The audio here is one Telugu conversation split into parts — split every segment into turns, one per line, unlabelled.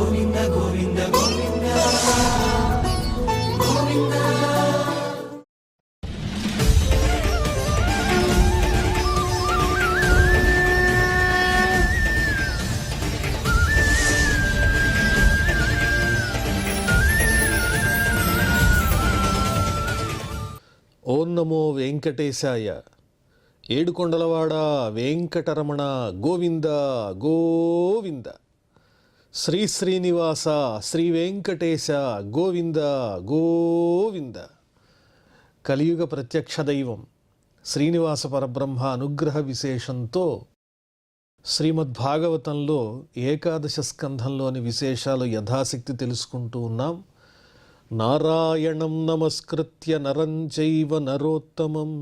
గోవింద గోవింద గోవింద గోవింద.
ఓం నమో వెంకటేశాయ. ఏడుకొండలవాడ వెంకటరమణ గోవింద గోవింద. శ్రీ శ్రీనివాస శ్రీ వెంకటేశ గోవింద గోవింద. కలియుగ ప్రత్యక్ష దైవం శ్రీనివాస పరబ్రహ్మ అనుగ్రహ విశేషంతో శ్రీమద్భాగవతంలో ఏకాదశ స్కంధంలోని విశేషాలు యథాశక్తి తెలుసుకుంటూ ఉన్నాం. నారాయణం నమస్కృత్య నరం చైవ నరోత్తమం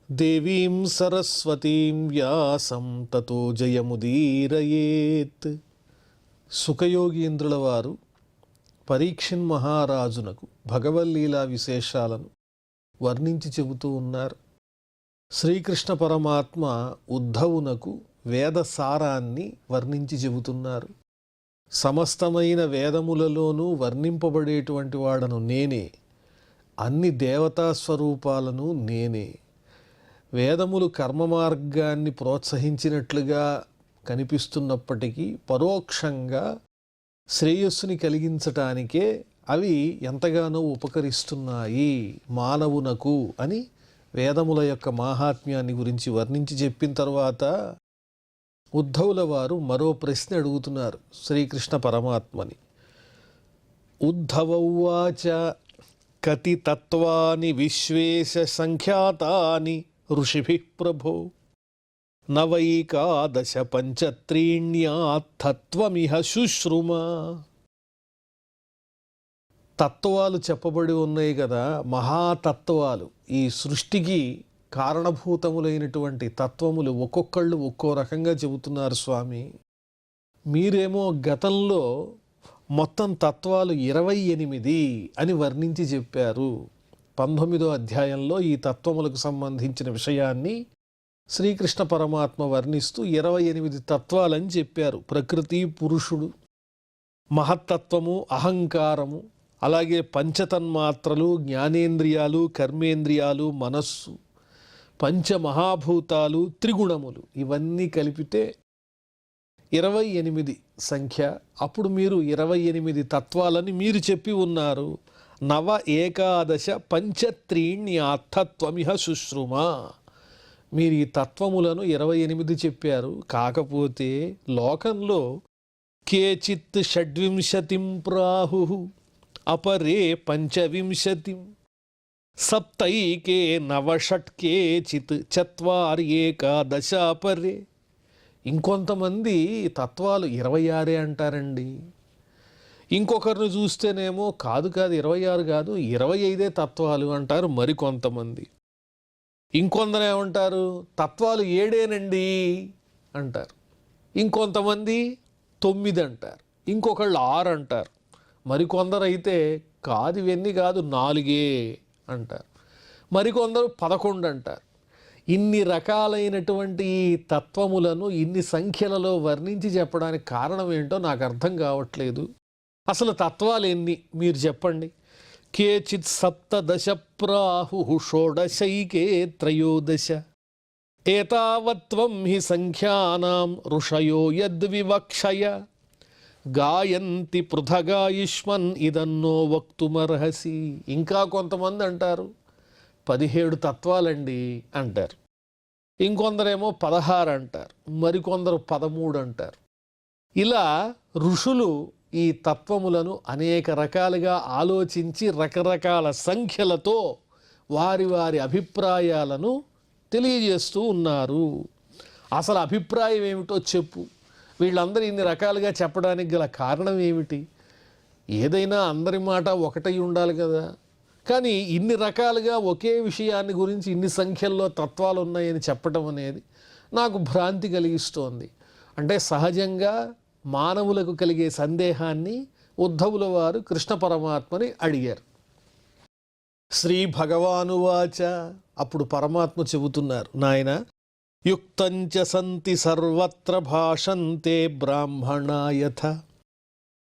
దేవీం సరస్వతీం వ్యాసం తతో జయముదీరయేత్. సుఖయోగీంద్రుల వారు పరీక్షిన్ మహారాజునకు భగవల్లీలా విశేషాలను వర్ణించి చెబుతూ ఉన్నారు. శ్రీకృష్ణ పరమాత్మ ఉద్ధవునకు వేద సారాన్ని వర్ణించి చెబుతున్నారు. సమస్తమైన వేదములలోనూ వర్ణింపబడేటువంటి వాడను నేనే, అన్ని దేవతా స్వరూపాలను నేనే. వేదములు కర్మ మార్గాన్ని ప్రోత్సహించినట్లుగా కనిపిస్తున్నప్పటికీ పరోక్షంగా శ్రేయస్సుని కలిగించటానికే అవి ఎంతగానో ఉపకరిస్తున్నాయి మానవునకు అని వేదముల యొక్క మాహాత్మ్యాన్ని గురించి వర్ణించి చెప్పిన తర్వాత ఉద్ధవుల వారు మరో ప్రశ్న అడుగుతున్నారు శ్రీకృష్ణ పరమాత్మని. ఉద్ధవౌవాచ కతి తత్వాని విశ్వేశ సంఖ్యాతాని ఋషిభిః ప్రభో నవైకాదశ పంచత్రీణ్యాత్తత్వమిహ శుశ్రుమా. తత్వాలు చెప్పబడి ఉన్నాయి కదా, మహాతత్వాలు, ఈ సృష్టికి కారణభూతములైనటువంటి తత్వములు ఒక్కొక్కళ్ళు ఒక్కో రకంగా చెబుతున్నారు స్వామి. మీరేమో గతంలో మొత్తం తత్వాలు 28 అని వర్ణించి చెప్పారు. 19వ అధ్యాయంలో ఈ తత్వములకు సంబంధించిన విషయాన్ని శ్రీకృష్ణ పరమాత్మ వర్ణిస్తూ 28 తత్వాలని చెప్పారు. ప్రకృతి, పురుషుడు, మహత్తత్వము, అహంకారము, అలాగే పంచతన్మాత్రలు, జ్ఞానేంద్రియాలు, కర్మేంద్రియాలు, మనస్సు, పంచమహాభూతాలు, త్రిగుణములు, ఇవన్నీ కలిపితే 28 సంఖ్య. అప్పుడు మీరు 28 తత్వాలని మీరు చెప్పి ఉన్నారు. నవ ఏకాదశ పంచత్రీణ్యాత్తత్వమిహ శుశ్రుమా. మీరు ఈ తత్వములను 28 చెప్పారు. కాకపోతే లోకంలో కేచిత్ షడ్వింశతిం ప్రాహు అపరే పంచవింశతిం సప్తైకే నవషట్కే చిత్ చత్వార్యేకాదశ అపరే. ఇంకొంతమంది తత్వాలు 26 అంటారండి. ఇంకొకరిని చూస్తేనేమో కాదు 26 కాదు 25 తత్వాలు అంటారు మరికొంతమంది. ఇంకొందరు ఏమంటారు తత్వాలు 7 అంటారు. ఇంకొంతమంది 9 అంటారు. ఇంకొకళ్ళు 6 అంటారు. మరికొందరు అయితే కాదు ఇవన్నీ కాదు 4 అంటారు. మరికొందరు 11 అంటారు. ఇన్ని రకాలైనటువంటి తత్వములను ఇన్ని సంఖ్యలలో వర్ణించి చెప్పడానికి కారణం ఏంటో నాకు అర్థం కావట్లేదు. అసలు తత్వాలు ఎన్ని మీరు చెప్పండి. కేచిత్ సప్తదశ ప్రాహు షోడశైకే త్రయోదశ ఏతావత్వం హి సంఖ్యానాం ఋషయో యద్వివక్షయ గాయంతి పృథగాయుష్మన్ ఇదన్నో వక్తుమర్హసి. ఇంకా కొంతమంది అంటారు 17 తత్వాలండి అంటారు. ఇంకొందరేమో 16 అంటారు. మరికొందరు 13 అంటారు. ఇలా ఋషులు ఈ తత్వములను అనేక రకాలుగా ఆలోచించి రకరకాల సంఖ్యలతో వారి వారి అభిప్రాయాలను తెలియజేస్తూ ఉన్నారు. అసలు అభిప్రాయం ఏమిటో చెప్పు. వీళ్ళందరూ ఇన్ని రకాలుగా చెప్పడానికి గల కారణం ఏమిటి? ఏదైనా అందరి మాట ఒకటై ఉండాలి కదా. కానీ ఇన్ని రకాలుగా ఒకే విషయాన్ని గురించి ఇన్ని సంఖ్యల్లో తత్వాలు ఉన్నాయని చెప్పడం అనేది నాకు భ్రాంతి కలిగిస్తోంది. అంటే సహజంగా మానవులకు కలిగే సందేహాన్ని ఉద్ధవుల వారు కృష్ణ పరమాత్మని అడిగారు. శ్రీ భగవానువాచ. అప్పుడు పరమాత్మ చెబుతున్నారు, నాయన యుక్తంచ సంతి సర్వత్ర భాషంతే బ్రాహ్మణా యథ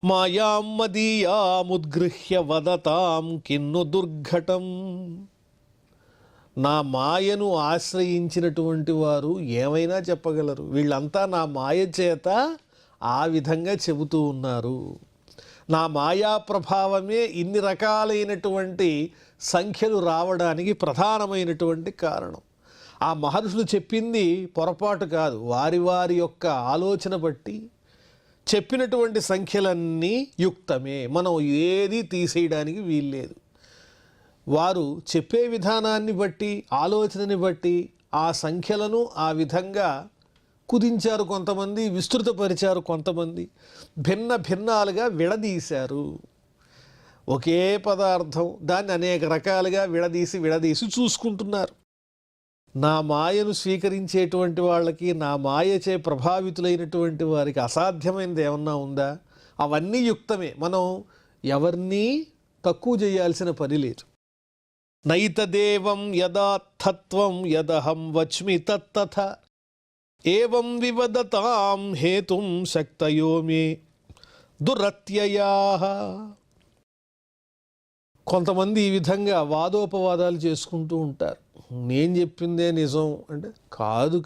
మాయాం మదీయాముద్గృహ్య వదతాం కిన్ను దుర్ఘటం. నా మాయను ఆశ్రయించినటువంటి వారు ఏమైనా చెప్పగలరు. వీళ్ళంతా నా మాయ చేత ఆ విధంగా చెబుతూ ఉన్నారు. నా మాయా ప్రభావమే ఇన్ని రకాలైనటువంటి సంఖ్యలు రావడానికి ప్రధానమైనటువంటి కారణం. ఆ మహర్షులు చెప్పింది పొరపాటు కాదు. వారి వారి యొక్క ఆలోచన బట్టి చెప్పినటువంటి సంఖ్యలన్నీ యుక్తమే. మనం ఏది తీసేయడానికి వీల్లేదు. వారు చెప్పే విధానాన్ని బట్టి, ఆలోచనని బట్టి ఆ సంఖ్యలను ఆ విధంగా కుదించారు కొంతమంది, విస్తృతపరిచారు కొంతమంది, భిన్న భిన్నాలుగా విడదీశారు. ఒకే పదార్థం దాన్ని అనేక రకాలుగా విడదీసి చూసుకుంటున్నారు. నా మాయను స్వీకరించేటువంటి వాళ్ళకి, నా మాయచే ప్రభావితులైనటువంటి వారికి అసాధ్యమైనది ఏమన్నా ఉందా? అవన్నీ యుక్తమే. మనం ఎవరినీ తక్కువ చేయాల్సిన పని లేదు. నైతదేవం యథార్థత్వం యదహం వచ్మి తత్తథ ఏవం వివదతాం హేతుం శక్తయో మే దురత్యయాః. కొంతమంది ఈ విధంగా వాదోపవాదాలు చేసుకుంటూ ఉంటారు. నేను చెప్పిందే నిజం అంటే,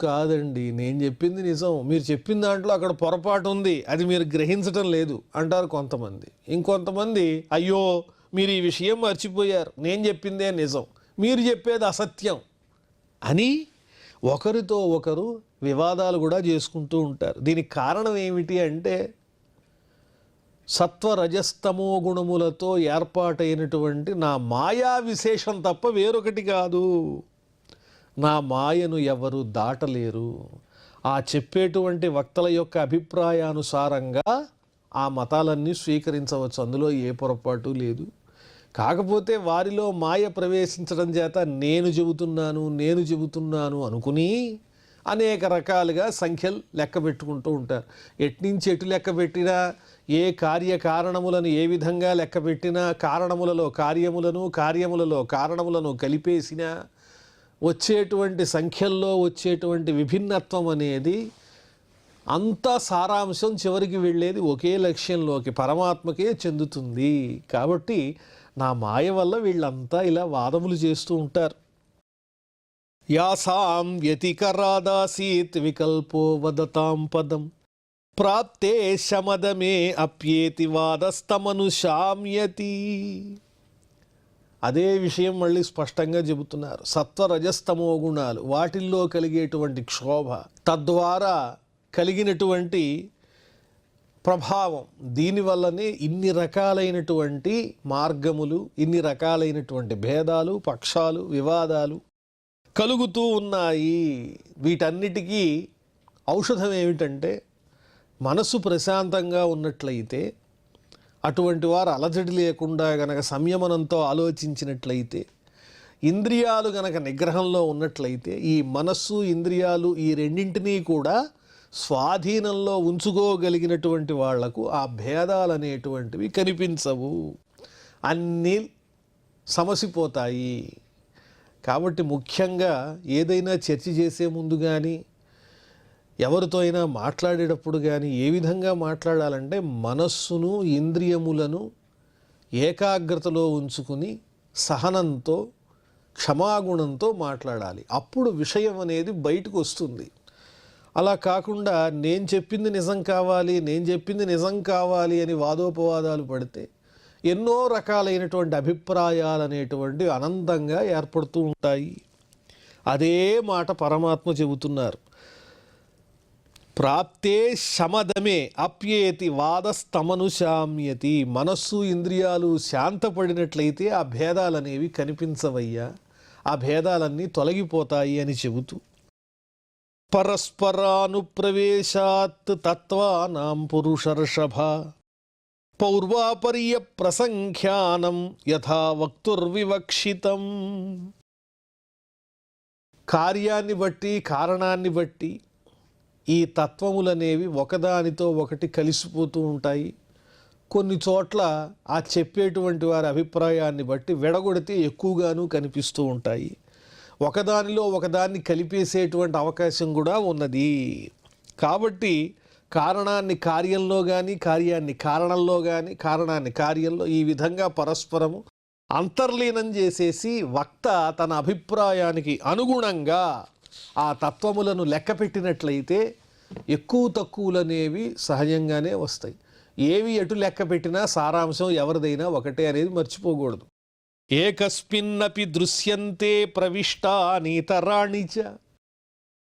కాదండి, నేను చెప్పింది నిజం, మీరు చెప్పిన దాంట్లో అక్కడ పొరపాటు ఉంది, అది మీరు గ్రహించటం లేదు అంటారు కొంతమంది. ఇంకొంతమంది, అయ్యో మీరు ఈ విషయం మర్చిపోయారు, నేను చెప్పిందే నిజం, మీరు చెప్పేది అసత్యం అని ఒకరితో ఒకరు వివాదాలు కూడా చేసుకుంటూ ఉంటారు. దీనికి కారణం ఏమిటి అంటే, సత్వరజస్తమో గుణములతో ఏర్పాటైనటువంటి నా మాయా విశేషం తప్ప వేరొకటి కాదు. నా మాయను ఎవరు దాటలేరు. ఆ చెప్పేటువంటి వక్తల యొక్క అభిప్రాయానుసారంగా ఆ మతాలన్నీ స్వీకరించవచ్చు, అందులో ఏ పొరపాటు లేదు. కాకపోతే వారిలో మాయ ప్రవేశించడం చేత నేను చెబుతున్నాను అనుకుని అనేక రకాలుగా సంఖ్యలు లెక్క పెట్టుకుంటూ ఉంటారు. ఎట్నుంచి ఎటు లెక్క పెట్టినా, ఏ కార్యకారణములను ఏ విధంగా లెక్క పెట్టినా, కారణములలో కార్యములను, కార్యములలో కారణములను కలిపేసినా వచ్చేటువంటి సంఖ్యల్లో వచ్చేటువంటి విభిన్నత్వం అనేది అంతా సారాంశం చివరికి వెళ్ళేది ఒకే లక్ష్యంలోకి, పరమాత్మకే చెందుతుంది. కాబట్టి నా మాయ వల్ల వీళ్ళంతా ఇలా వాదములు చేస్తూ ఉంటారు. యాసాం వ్యతికరాదాసీత్ వికల్పో వదతాం పదం ప్రాప్తే శమదమే అప్యేతి వాదస్తమనుశామ్యతి. అదే విషయం మళ్ళీ స్పష్టంగా చెబుతున్నారు. సత్వరజస్తమో గుణాలు, వాటిల్లో కలిగేటువంటి క్షోభ, తద్వారా కలిగినటువంటి ప్రభావం, దీనివల్లనే ఇన్ని రకాలైనటువంటి మార్గములు, ఇన్ని రకాలైనటువంటి భేదాలు, పక్షాలు, వివాదాలు కలుగుతూ ఉన్నాయి. వీటన్నిటికీ ఔషధం ఏమిటంటే, మనసు ప్రశాంతంగా ఉన్నట్లయితే, అటువంటి వారు అలజడి లేకుండా గనక సంయమనంతో ఆలోచించినట్లయితే, ఇంద్రియాలు గనక నిగ్రహంలో ఉన్నట్లయితే, ఈ మనస్సు ఇంద్రియాలు ఈ రెండింటినీ కూడా స్వాధీనంలో ఉంచుకోగలిగినటువంటి వాళ్లకు ఆ భేదాలు అనేటువంటివి కనిపించవు, అన్నీ సమసిపోతాయి. కాబట్టి ముఖ్యంగా ఏదైనా చర్చ చేసే ముందు కానీ, ఎవరితో అయినా మాట్లాడేటప్పుడు కానీ ఏ విధంగా మాట్లాడాలంటే, మనస్సును ఇంద్రియములను ఏకాగ్రతలో ఉంచుకుని సహనంతో, క్షమాగుణంతో మాట్లాడాలి. అప్పుడు విషయం అనేది బయటకు వస్తుంది. అలా కాకుండా నేను చెప్పింది నిజం కావాలి అని వాదోపవాదాలు పడితే ఎన్నో రకాలైనటువంటి అభిప్రాయాలు అనేటువంటివి అనంతంగా ఏర్పడుతూ ఉంటాయి. అదే మాట పరమాత్మ చెబుతున్నారు. ప్రాప్తే శమదమే అప్యేతి వాదస్తమనుశామ్యతి. మనస్సు ఇంద్రియాలు శాంతపడినట్లయితే ఆ భేదాలనేవి కనిపించవయ్యా, ఆ భేదాలన్నీ తొలగిపోతాయి అని చెబుతూ, పరస్పరానుప్రవేశాత్ తత్వానాం పురుషర్షభ పౌర్వాపర్య ప్రసంఖ్యానం యథా వక్తుర్వివక్షితం. కార్యాన్ని బట్టి, కారణాన్ని బట్టి ఈ తత్వములనేవి ఒకదానితో ఒకటి కలిసిపోతూ ఉంటాయి. కొన్ని చోట్ల ఆ చెప్పేటువంటి వారి అభిప్రాయాన్ని బట్టి విడగొడితే ఎక్కువగాను కనిపిస్తూ ఉంటాయి. ఒకదానిలో ఒకదాన్ని కలిపేసేటువంటి అవకాశం కూడా ఉన్నది. కాబట్టి కారణాన్ని కార్యంలో కానీ, కార్యాన్ని కారణంలో కానీ, కారణాన్ని కార్యంలో, ఈ విధంగా పరస్పరము అంతర్లీనం చేసేసి వక్త తన అభిప్రాయానికి అనుగుణంగా ఆ తత్వములను లెక్క పెట్టినట్లయితే ఎక్కువ తక్కువలనేవి సహజంగానే వస్తాయి. ఏవి ఎటు లెక్క పెట్టినా సారాంశం ఎవరిదైనా ఒకటే అనేది మర్చిపోకూడదు. ఏకస్మిన్నపి దృశ్యంతే ప్రవిష్టానీతరాణి చ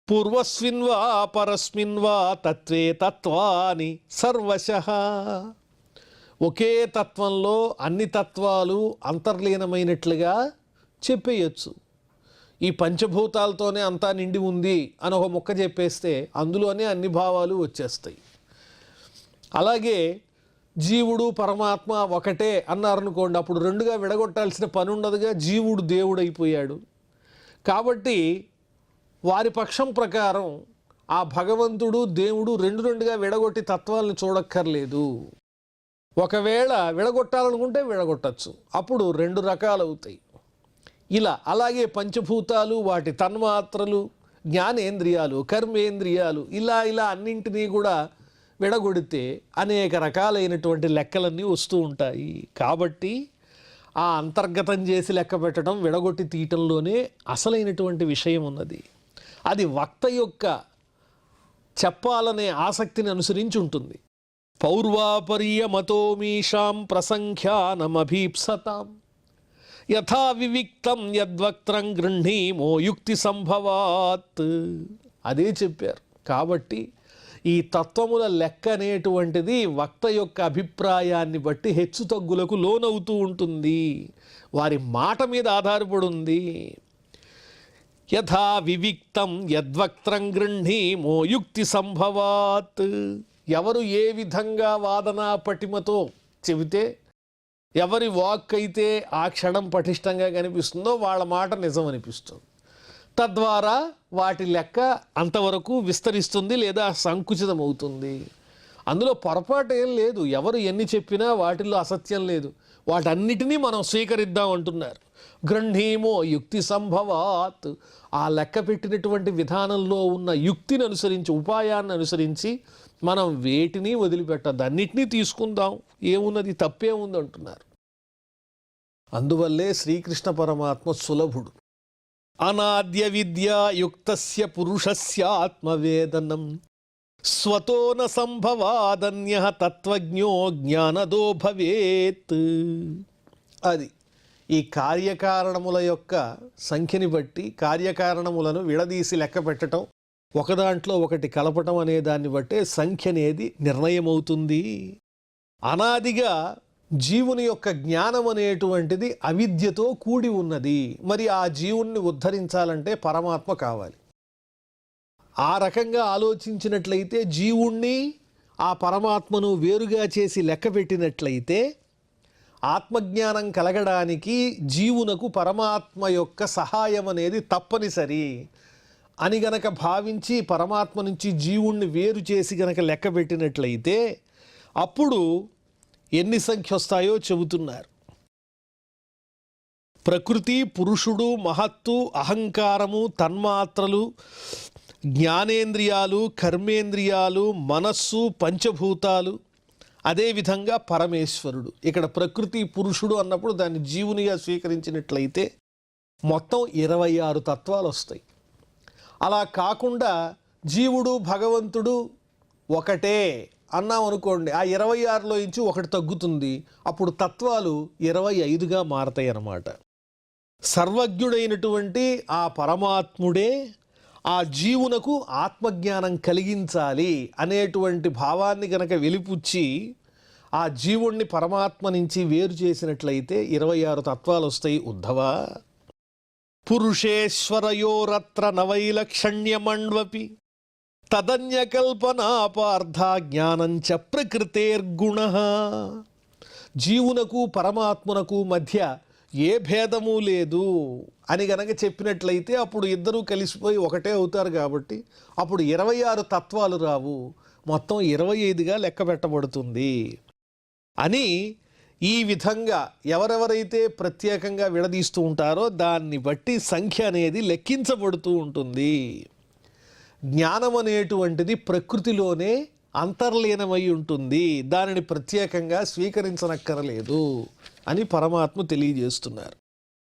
పూర్వస్మిన్వా పరస్మిన్వా తత్వే తత్వాని సర్వశః. ఒకే తత్వంలో అన్ని తత్వాలు అంతర్లీనమైనట్లుగా చెప్పేయచ్చు. ఈ పంచభూతాలతోనే అంతా నిండి ఉంది అని ఒక ముక్క చెప్పేస్తే అందులోనే అన్ని భావాలు వచ్చేస్తాయి. అలాగే జీవుడు పరమాత్మ ఒకటే అన్నారనుకోండి, అప్పుడు రెండుగా విడగొట్టాల్సిన పని ఉండదుగా. జీవుడు దేవుడు అయిపోయాడు కాబట్టి వారి పక్షం ప్రకారం ఆ భగవంతుడు దేవుడు రెండుగా విడగొట్టి తత్వాలను చూడక్కర్లేదు. ఒకవేళ విడగొట్టాలనుకుంటే విడగొట్టచ్చు, అప్పుడు రెండు రకాలు అవుతాయి. ఇలా అలాగే పంచభూతాలు, వాటి తన్మాత్రలు, జ్ఞానేంద్రియాలు, కర్మేంద్రియాలు, ఇలా అన్నింటినీ కూడా విడగొడితే అనేక రకాలైనటువంటి లెక్కలన్నీ వస్తూ ఉంటాయి. కాబట్టి ఆ అంతర్గతం చేసి లెక్క పెట్టడం, విడగొట్టి తీయటంలోనే అసలైనటువంటి విషయం ఉన్నది. అది వక్త యొక్క చెప్పాలనే ఆసక్తిని అనుసరించి ఉంటుంది. పౌర్వాపర్యమతోమీషాం ప్రసంఖ్యానమభీప్సతాం యథా వివిక్తం యద్వక్త్రం గృహ్ణీమో యుక్తి సంభవాత్. అదే చెప్పారు. కాబట్టి ఈ తత్వముల లెక్క అనేటువంటిది వక్త యొక్క అభిప్రాయాన్ని బట్టి హెచ్చు తగ్గులకు లోనవుతూ ఉంటుంది, వారి మాట మీద ఆధారపడి ఉంది. యథా వివిక్తం యద్వక్త్రం గృహ్ణీమో యుక్తి సంభవాత్. ఎవరు ఏ విధంగా వాదనా పటిమతో చెబితే, ఎవరి వాక్ అయితే ఆ క్షణం పటిష్టంగా కనిపిస్తుందో వాళ్ళ మాట నిజం అనిపిస్తుంది. తద్వారా వాటి లెక్క అంతవరకు విస్తరిస్తుంది లేదా సంకుచితం అవుతుంది. అందులో పొరపాటు ఏం లేదు. ఎవరు ఎన్ని చెప్పినా వాటిల్లో అసత్యం లేదు. వాటన్నిటినీ మనం స్వీకరిద్దాం అంటున్నారు. గృహ్ణీమో యుక్తి సంభవాత్. ఆ లెక్క పెట్టినటువంటి విధానంలో ఉన్న యుక్తిని అనుసరించి, ఉపాయాన్ని అనుసరించి మనం వేటిని వదిలిపెట్టద్దు, అన్నిటినీ తీసుకుందాం, ఏమున్నది, తప్పేముంది అంటున్నారు. అందువల్లే శ్రీకృష్ణ పరమాత్మ సులభుడు. అనాద్య విద్యాయుక్తస్య పురుషస్య ఆత్మవేదనం స్వతో న సంభవాదన్యః తత్వజ్ఞో జ్ఞానదో భవేత్. అది ఈ కార్యకారణముల యొక్క సంఖ్యని బట్టి కార్యకారణములను విడదీసి లెక్క పెట్టడం, ఒకదాంట్లో ఒకటి కలపటం అనే దాన్ని బట్టే సంఖ్య అనేది నిర్ణయమవుతుంది. అనాదిగా జీవుని యొక్క జ్ఞానం అనేటువంటిది అవిద్యతో కూడి ఉన్నది. మరి ఆ జీవుణ్ణి ఉద్ధరించాలంటే పరమాత్మ కావాలి. ఆ రకంగా ఆలోచించినట్లయితే జీవుణ్ణి ఆ పరమాత్మను వేరుగా చేసి లెక్క పెట్టినట్లయితే ఆత్మజ్ఞానం కలగడానికి జీవునకు పరమాత్మ యొక్క సహాయం అనేది తప్పనిసరి అని గనక భావించి పరమాత్మ నుంచి జీవుణ్ణి వేరు చేసి గనక లెక్క పెట్టినట్లయితే అప్పుడు ఎన్ని సంఖ్య వస్తాయో చెబుతున్నారు. ప్రకృతి, పురుషుడు, మహత్తు, అహంకారము, తన్మాత్రలు, జ్ఞానేంద్రియాలు, కర్మేంద్రియాలు, మనస్సు, పంచభూతాలు, అదేవిధంగా పరమేశ్వరుడు. ఇక్కడ ప్రకృతి, పురుషుడు అన్నప్పుడు దాన్ని జీవునిగా స్వీకరించినట్లయితే మొత్తం 26 తత్వాలు వస్తాయి. అలా కాకుండా జీవుడు భగవంతుడు ఒకటే అన్నాం అనుకోండి, ఆ 26లో నుంచి ఒకటి తగ్గుతుంది. అప్పుడు తత్వాలు 25గా మారతాయి అన్నమాట. సర్వజ్ఞుడైనటువంటి ఆ పరమాత్ముడే ఆ జీవునకు ఆత్మజ్ఞానం కలిగించాలి అనేటువంటి భావాన్ని గనక వెలిపుచ్చి ఆ జీవుణ్ణి పరమాత్మ నుంచి వేరు చేసినట్లయితే 26 తత్వాలు వస్తాయి. ఉద్ధవా పురుషేశ్వరయోరత్ర నవైలక్షణ్యమణ్వపి తదన్యకల్పనా పార్థ జ్ఞానంచ ప్రకృతేర్గుణః. జీవునకు పరమాత్మనకు మధ్య ఏ భేదము లేదు అని గనక చెప్పినట్లయితే అప్పుడు ఇద్దరూ కలిసిపోయి ఒకటే అవుతారు. కాబట్టి అప్పుడు 26 తత్వాలు రావు, మొత్తం 25గా లెక్క పెట్టబడుతుంది అని ఈ విధంగా ఎవరెవరైతే ప్రత్యేకంగా విడదీస్తూ ఉంటారో దాన్ని బట్టి సంఖ్య అనేది లెక్కించబడుతూ ఉంటుంది. జ్ఞానం అనేటువంటిది ప్రకృతిలోనే అంతర్లీనమై ఉంటుంది, దానిని ప్రత్యేకంగా స్వీకరించనక్కరలేదు అని పరమాత్మ తెలియజేస్తున్నారు.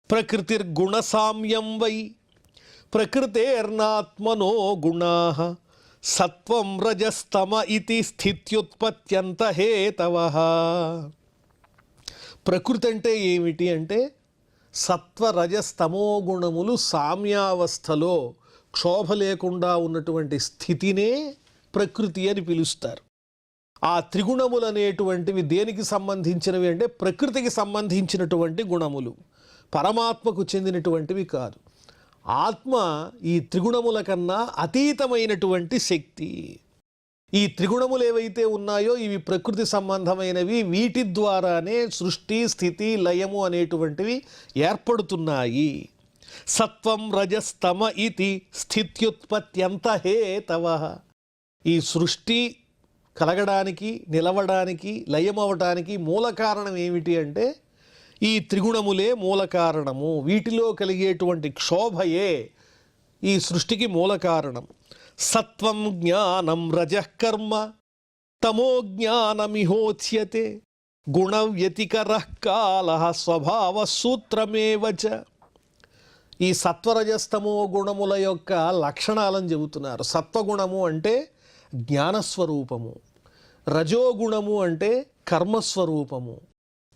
ప్రకృతిర్గుణ సామ్యం వై ప్రకృతేర్నాత్మనో గుణాః సత్వం రజస్తమ ఇతి స్థిత్యుత్పత్యంత హేతవః. ప్రకృతి అంటే ఏమిటి అంటే సత్వ రజస్తమో గుణములు సామ్యావస్థలో క్షోభ లేకుండా ఉన్నటువంటి స్థితినే ప్రకృతి అని పిలుస్తారు. ఆ త్రిగుణములు అనేటువంటివి దేనికి సంబంధించినవి అంటే ప్రకృతికి సంబంధించినటువంటి గుణములు, పరమాత్మకు చెందినటువంటివి కాదు. ఆత్మ ఈ త్రిగుణముల కన్నా అతీతమైనటువంటి శక్తి. ఈ త్రిగుణములు ఏవైతే ఉన్నాయో ఇవి ప్రకృతి సంబంధమైనవి, వీటి ద్వారానే సృష్టి స్థితి లయము అనేటువంటివి ఏర్పడుతున్నాయి. సత్వం రజస్తమ ఇతి స్థిత్యుత్పత్యంత హేతవః. ఈ సృష్టి కలగడానికి, నిలవడానికి, లయమవటానికి మూల కారణం ఏమిటి అంటే ఈ త్రిగుణములే మూల కారణము. వీటిలో కలిగేటువంటి క్షోభయే ఈ సృష్టికి మూల కారణం. సత్వం జ్ఞానం రజః కర్మ తమో జ్ఞానమిహోచ్యతే గుణ వ్యతికరః కాలః స్వభావ సూత్రమేవ చ. ఈ సత్వరజస్తమో గుణముల యొక్క లక్షణాలను చెబుతున్నారు. సత్వగుణము అంటే జ్ఞానస్వరూపము, రజోగుణము అంటే కర్మస్వరూపము,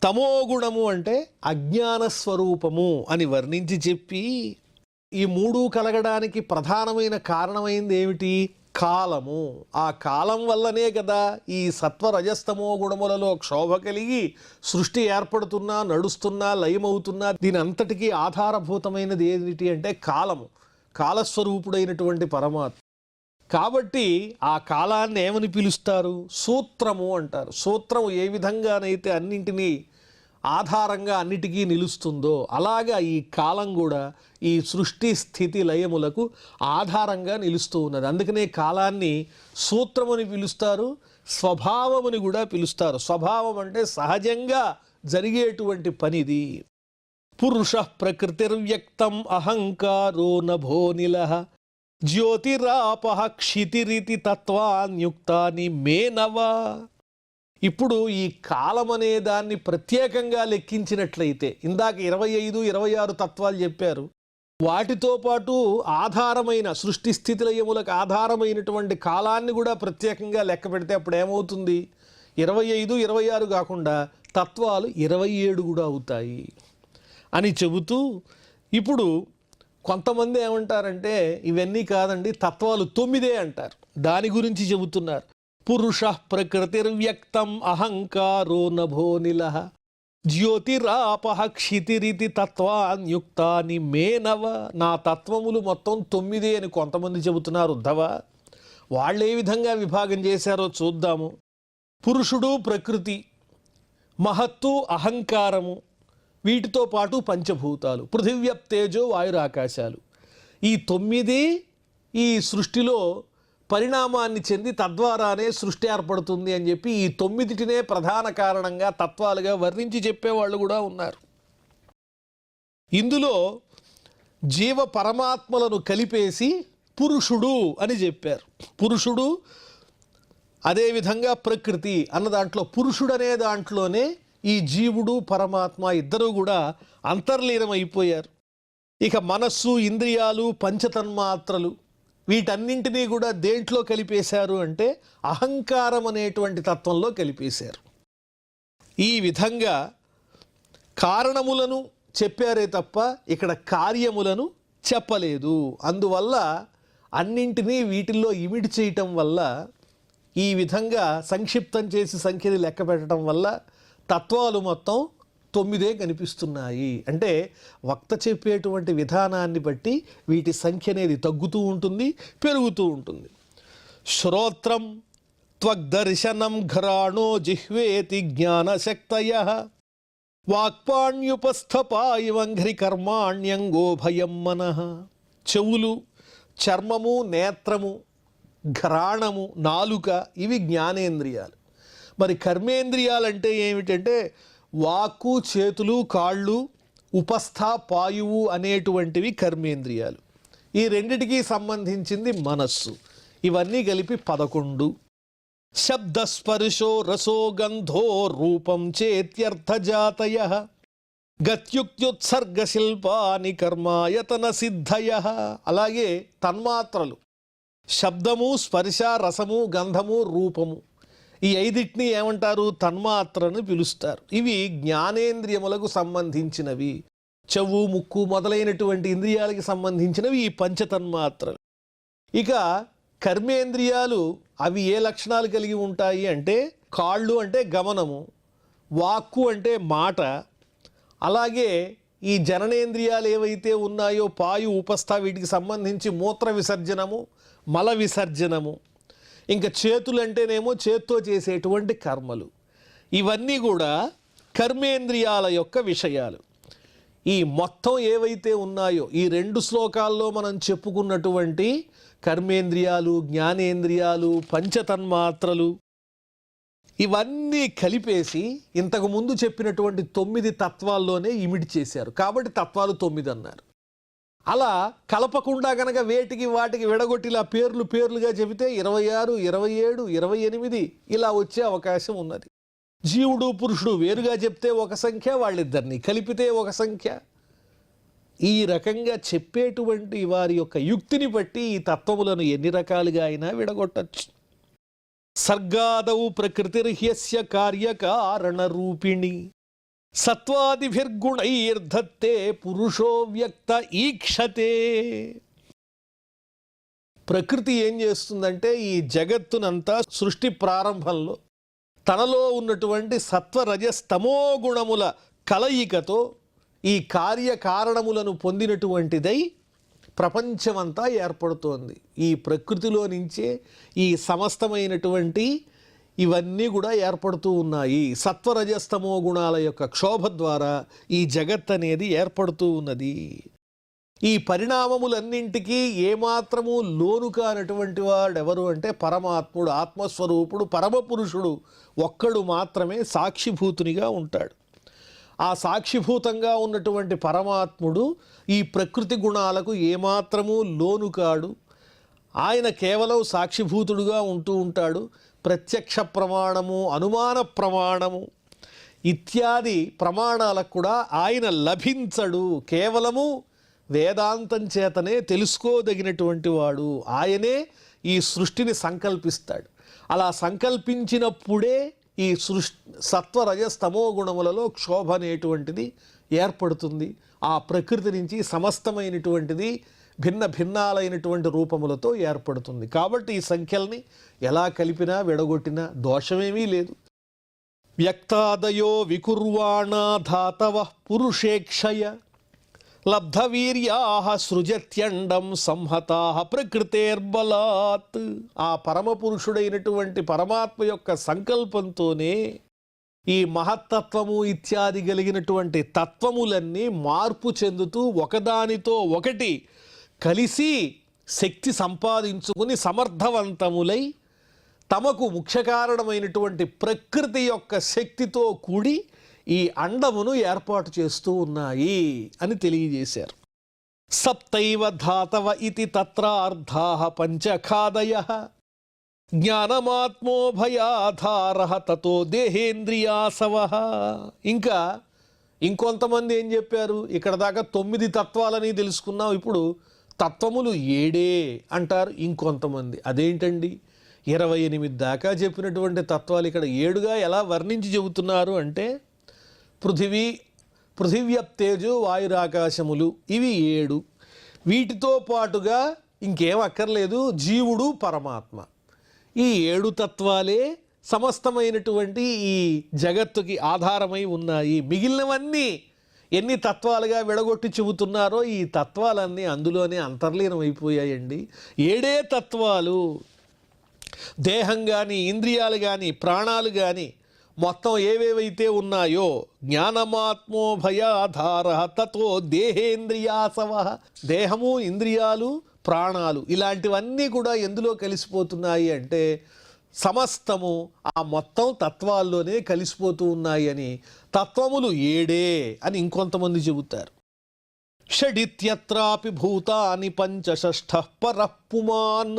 తమో గుణము అంటే అజ్ఞానస్వరూపము అని వర్ణించి చెప్పి ఈ మూడు కలగడానికి ప్రధానమైన కారణమైంది ఏమిటి? కాలము. ఆ కాలం వల్లనే కదా ఈ సత్వరజస్తమో గుణములలో క్షోభ కలిగి సృష్టి ఏర్పడుతున్నా, నడుస్తున్నా, లయమవుతున్నా. దీని అంతటికీ ఆధారభూతమైనది ఏమిటి అంటే కాలము, కాలస్వరూపుడైనటువంటి పరమాత్మ. కాబట్టి ఆ కాలాన్ని ఏమని పిలుస్తారు? సూత్రము అంటారు. సూత్రము ఏ విధంగానైతే అన్నింటినీ ఆధారంగా అన్నిటికీ నిలుస్తుందో అలాగా ఈ కాలం కూడా ఈ సృష్టి స్థితి లయములకు ఆధారంగా నిలుస్తూ ఉన్నది. అందుకనే కాలాన్ని సూత్రమని పిలుస్తారు, స్వభావమని కూడా పిలుస్తారు. స్వభావం అంటే సహజంగా జరిగేటువంటి పనిది. పురుష ప్రకృతిర్వ్యక్తం అహంకారో నభోనిలః జ్యోతిరాపః క్షితిరితి తత్వాన్యుక్తాని మేనవ. ఇప్పుడు ఈ కాలం అనే దాన్ని ప్రత్యేకంగా లెక్కించినట్లయితే ఇందాక 25, 26 తత్వాలు చెప్పారు. వాటితో పాటు ఆధారమైన సృష్టి స్థితిలయములకు ఆధారమైనటువంటి కాలాన్ని కూడా ప్రత్యేకంగా లెక్క పెడితే అప్పుడు ఏమవుతుంది? 25, 26 కాకుండా తత్వాలు 27 కూడా అవుతాయి అని చెబుతూ, ఇప్పుడు కొంతమంది ఏమంటారంటే ఇవన్నీ కాదండి, తత్వాలు 9 అంటారు. దాని గురించి చెబుతున్నారు. పురుష ప్రకృతిర్వ్యక్తం అహంకారో నభోనిలః జ్యోతిరాపః క్షితిరితి తత్వాన్యుక్తాని మేనవ. నా తత్వములు మొత్తం 9 అని కొంతమంది చెబుతున్నారు. ఉద్ధవ, వాళ్ళు ఏ విధంగా విభాగం చేశారో చూద్దాము. పురుషుడు ప్రకృతి, మహత్తు అహంకారము, వీటితో పాటు పంచభూతాలు పృథివ్యప్ తేజో వాయురాకాశాలు. ఈ 9 ఈ సృష్టిలో పరిణామాన్ని చెంది తద్వారానే సృష్టి ఏర్పడుతుంది అని చెప్పి ఈ 9టినే ప్రధాన కారణంగా తత్వాలుగా వర్ణించి చెప్పేవాళ్ళు కూడా ఉన్నారు. ఇందులో జీవ పరమాత్మలను కలిపేసి పురుషుడు అని చెప్పారు. పురుషుడు అదేవిధంగా ప్రకృతి అన్న దాంట్లో పురుషుడనే దాంట్లోనే ఈ జీవుడు పరమాత్మ ఇద్దరూ కూడా అంతర్లీనమైపోయారు. ఇక మనస్సు, ఇంద్రియాలు, పంచతన్మాత్రలు వీటన్నింటినీ కూడా దేంట్లో కలిపేశారు అంటే అహంకారం అనేటువంటి తత్వంలో కలిపేశారు. ఈ విధంగా కారణములను చెప్పారే తప్ప ఇక్కడ కార్యములను చెప్పలేదు. అందువల్ల అన్నింటినీ వీటిల్లో ఇమిడి చేయటం వల్ల, ఈ విధంగా సంక్షిప్తం చేసి సంఖ్యని లెక్క పెట్టడం వల్ల తత్వాలు మొత్తం 9 కనిపిస్తున్నాయి. అంటే వక్త చెప్పేటువంటి విధానాన్ని బట్టి వీటి సంఖ్య అనేది తగ్గుతూ ఉంటుంది, పెరుగుతూ ఉంటుంది. శ్రోత్రం త్వగ్దర్శనం ఘ్రాణో జిహ్వేతి జ్ఞానశక్తయః వాక్పాణ్యుపస్థపాయివంఘ్రి కర్మాణ్యంగోభయం మనః. చెవులు, చర్మము, నేత్రము, ఘ్రాణము, నాలుక ఇవి జ్ఞానేంద్రియాలు. మరి కర్మేంద్రియాలంటే ఏమిటంటే వాక్కు, చేతులు, కాళ్ళు, ఉపస్థ, పాయువు అనేటువంటివి కర్మేంద్రియాలు. ఈ రెండిటికి సంబంధించింది మనస్సు. ఇవన్నీ కలిపి 11. శబ్దస్పర్శో రసో గంధో రూపం చేత్యర్థజాతయ గత్యుక్త్యుత్సర్గ శిల్పాని కర్మాయతన సిద్ధయ. అలాగే తన్మాత్రలు శబ్దము, స్పర్శ, రసము, గంధము, రూపము, ఈ ఐదిటిని ఏమంటారు? తన్మాత్రను పిలుస్తారు. ఇవి జ్ఞానేంద్రియములకు సంబంధించినవి. చెవు, ముక్కు మొదలైనటువంటి ఇంద్రియాలకి సంబంధించినవి ఈ పంచతన్మాత్రలు. ఇక కర్మేంద్రియాలు అవి ఏ లక్షణాలు కలిగి ఉంటాయి అంటే, కాళ్ళు అంటే గమనము, వాక్కు అంటే మాట, అలాగే ఈ జననేంద్రియాలు ఏవైతే ఉన్నాయో పాయు, ఉపస్థ, వీటికి సంబంధించి మూత్ర విసర్జనము, మల విసర్జనము, ఇంకా చేతులు అంటేనేమో చేత్తో చేసేటువంటి కర్మలు. ఇవన్నీ కూడా కర్మేంద్రియాల యొక్క విషయాలు. ఈ మొత్తం ఏవైతే ఉన్నాయో ఈ 2 శ్లోకాల్లో మనం చెప్పుకున్నటువంటి కర్మేంద్రియాలు, జ్ఞానేంద్రియాలు, పంచతన్మాత్రలు, ఇవన్నీ కలిపేసి ఇంతకుముందు చెప్పినటువంటి 9 తత్వాల్లోనే ఇమిడి చేశారు. కాబట్టి తత్వాలు 9 అన్నారు. అలా కలపకుండా గనక వేటికి వాటికి విడగొట్టి ఇలా పేర్లుగా చెబితే 26, 27, 28 ఇలా వచ్చే అవకాశం ఉన్నది. జీవుడు, పురుషుడు వేరుగా చెప్తే ఒక సంఖ్య, వాళ్ళిద్దరిని కలిపితే ఒక సంఖ్య. ఈ రకంగా చెప్పేటువంటి వారి యొక్క యుక్తిని బట్టి ఈ తత్వములను ఎన్ని రకాలుగా అయినా విడగొట్టచ్చు. సర్గాదౌ ప్రకృతిర్హ్యస్య కార్యకారణ రూపిణి సత్వాదిభిర్గుణైర్ధత్తే పురుషో వ్యక్త ఈక్షతే. ప్రకృతి ఏం చేస్తుందంటే ఈ జగత్తునంతా సృష్టి ప్రారంభంలో తనలో ఉన్నటువంటి సత్వరజస్తమో గుణముల కలయికతో ఈ కార్యకారణములను పొందినటువంటిదై ప్రపంచమంతా ఏర్పడుతోంది. ఈ ప్రకృతిలో నుంచే ఈ సమస్తమైనటువంటి ఇవన్నీ కూడా ఏర్పడుతూ ఉన్నాయి. సత్వరజస్తమో గుణాల యొక్క క్షోభ ద్వారా ఈ జగత్ అనేది ఏర్పడుతూ ఉన్నది. ఈ పరిణామములన్నింటికీ ఏమాత్రము లోను కానటువంటి వాడెవరు అంటే పరమాత్ముడు, ఆత్మస్వరూపుడు, పరమపురుషుడు ఒక్కడు మాత్రమే సాక్షిభూతునిగా ఉంటాడు. ఆ సాక్షిభూతంగా ఉన్నటువంటి పరమాత్ముడు ఈ ప్రకృతి గుణాలకు ఏమాత్రము లోను కాడు. ఆయన కేవలం సాక్షిభూతుడుగా ఉంటూ ఉంటాడు. ప్రత్యక్ష ప్రమాణము, అనుమాన ప్రమాణము ఇత్యాది ప్రమాణాలకు కూడా ఆయన లభించడు. కేవలము వేదాంతం చేతనే తెలుసుకోదగినటువంటి వాడు. ఆయనే ఈ సృష్టిని సంకల్పిస్తాడు. అలా సంకల్పించినప్పుడే ఈ సత్వరజస్తమో గుణములలో క్షోభ అనేటువంటిది ఏర్పడుతుంది. ఆ ప్రకృతి నుంచి సమస్తమైనటువంటిది భిన్న భిన్నాలైనటువంటి రూపములతో ఏర్పడుతుంది. కాబట్టి ఈ సంఖ్యల్ని ఎలా కలిపినా విడగొట్టినా దోషమేమీ లేదు. వ్యక్తాదయో వికుర్వాణా ధాతవః పురుషేక్షయ లబ్ధవీర్యాః సృజత్యండం సంహతాః ప్రకృతేర్బలాత్. ఆ పరమపురుషుడైనటువంటి పరమాత్మ యొక్క సంకల్పంతోనే ఈ మహత్తత్వము ఇత్యాది కలిగినటువంటి తత్వములన్నీ మార్పు చెందుతూ ఒకదానితో ఒకటి కలిసి శక్తి సంపాదించుకుని సమర్థవంతములై తమకు ముఖ్య కారణమైనటువంటి ప్రకృతి యొక్క శక్తితో కూడి ఈ అండమును ఏర్పాటు చేస్తూ ఉన్నాయి అని తెలియజేశారు. సప్తైవ ధాతవ ఇతి తత్రార్థాః పంచఖాదయః జ్ఞానమాత్మోభయాధారః తతో దేహేంద్రియాసవః. ఇంకా ఇంకొంతమంది ఏం చెప్పారు? ఇక్కడ దాకా 9 తత్వాలని తెలుసుకున్నాం. ఇప్పుడు తత్వములు 7 అంటారు ఇంకొంతమంది. అదేంటండి 28 దాకా చెప్పినటువంటి తత్వాలు ఇక్కడ 7గా ఎలా వర్ణించి చెబుతున్నారు అంటే, పృథివ్యప్తేజు వాయురాకాశములు ఇవి 7. వీటితో పాటుగా ఇంకేం అక్కర్లేదు, జీవుడు, పరమాత్మ. ఈ 7 తత్వాలే సమస్తమైనటువంటి ఈ జగత్తుకి ఆధారమై ఉన్నాయి. మిగిలినవన్నీ ఎన్ని తత్వాలుగా విడగొట్టి చెబుతున్నారో ఈ తత్వాలన్నీ అందులోనే అంతర్లీనం అయిపోయాయండి. 7 తత్వాలు. దేహం కానీ, ఇంద్రియాలు కానీ, ప్రాణాలు కానీ మొత్తం ఏవేవైతే ఉన్నాయో జ్ఞానమాత్మోభయాధారః తతో దేహేంద్రియాసవః. దేహము, ఇంద్రియాలు, ప్రాణాలు ఇలాంటివన్నీ కూడా ఎందులో కలిసిపోతున్నాయి అంటే సమస్తము ఆ మొత్తం తత్వాల్లోనే కలిసిపోతూ ఉన్నాయి అని తత్వములు 7 అని ఇంకొంతమంది చెబుతారు. షడిత్యత్రాపి భూతాని పంచషష్ఠః పరః పుమాన్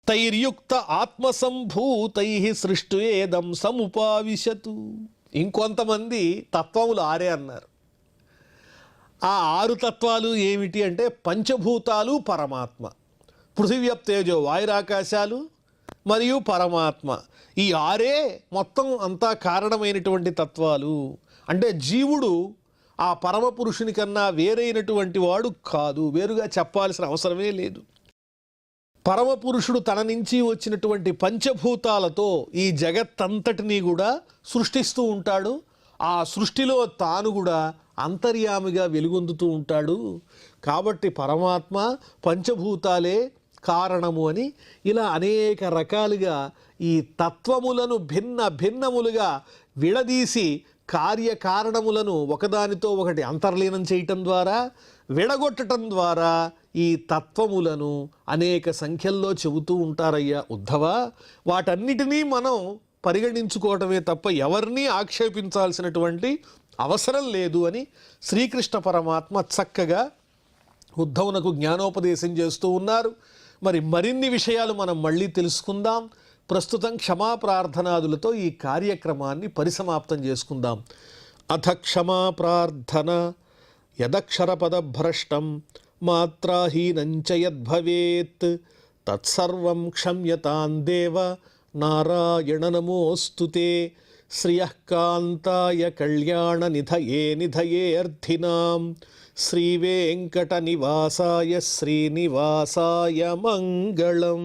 తైర్యుక్త ఆత్మసంభూతై సృష్టివేదం సముపావిశతు. ఇంకొంతమంది తత్వములు 6 అన్నారు. ఆ 6 తత్వాలు ఏమిటి అంటే పంచభూతాలు, పరమాత్మ, పృథివ్యప్తేజో వాయురాకాశాలు మరియు పరమాత్మ. ఈ 6 మొత్తం అంతా కారణమైనటువంటి తత్వాలు. అంటే జీవుడు ఆ పరమ పురుషుని కన్నా వేరైనటువంటి వాడు కాదు, వేరుగా చెప్పాల్సిన అవసరమే లేదు. పరమపురుషుడు తన నుంచి వచ్చినటువంటి పంచభూతాలతో ఈ జగత్తంతటినీ కూడా సృష్టిస్తూ ఉంటాడు. ఆ సృష్టిలో తాను కూడా అంతర్యామిగా వెలుగొందుతూ ఉంటాడు. కాబట్టి పరమాత్మ పంచభూతాలే కారణము అని ఇలా అనేక రకాలుగా ఈ తత్వములను భిన్న భిన్నములుగా విడదీసి కార్యకారణములను ఒకదానితో ఒకటి అంతర్లీనం చేయటం ద్వారా, విడగొట్టడం ద్వారా ఈ తత్వములను అనేక సంఖ్యల్లో చెబుతూ ఉంటారయ్యా ఉద్ధవ. వాటన్నిటినీ మనం పరిగణించుకోవటమే తప్ప ఎవరినీ ఆక్షేపించాల్సినటువంటి అవసరం లేదు అని శ్రీకృష్ణ పరమాత్మ చక్కగా ఉద్ధవునకు జ్ఞానోపదేశం చేస్తూ ఉన్నారు. మరిన్ని విషయాలు మనం మళ్ళీ తెలుసుకుందాం. ప్రస్తుతం క్షమా ప్రార్థనాదులతో ఈ కార్యక్రమాన్ని పరిసమాప్తం చేసుకుందాం. అథ క్షమా ప్రార్థన. యదక్షరపదభ్రష్టం మాత్రాహీనంచ యద్భవేత్ తత్సర్వం క్షమ్యతాం దేవ నారాయణ నమోస్తుతే. శ్రియః కాంతాయ కళ్యాణ నిధయే నిధయేర్థినాం శ్రీవేంకట నివాసాయ శ్రీనివాసాయ మంగళం.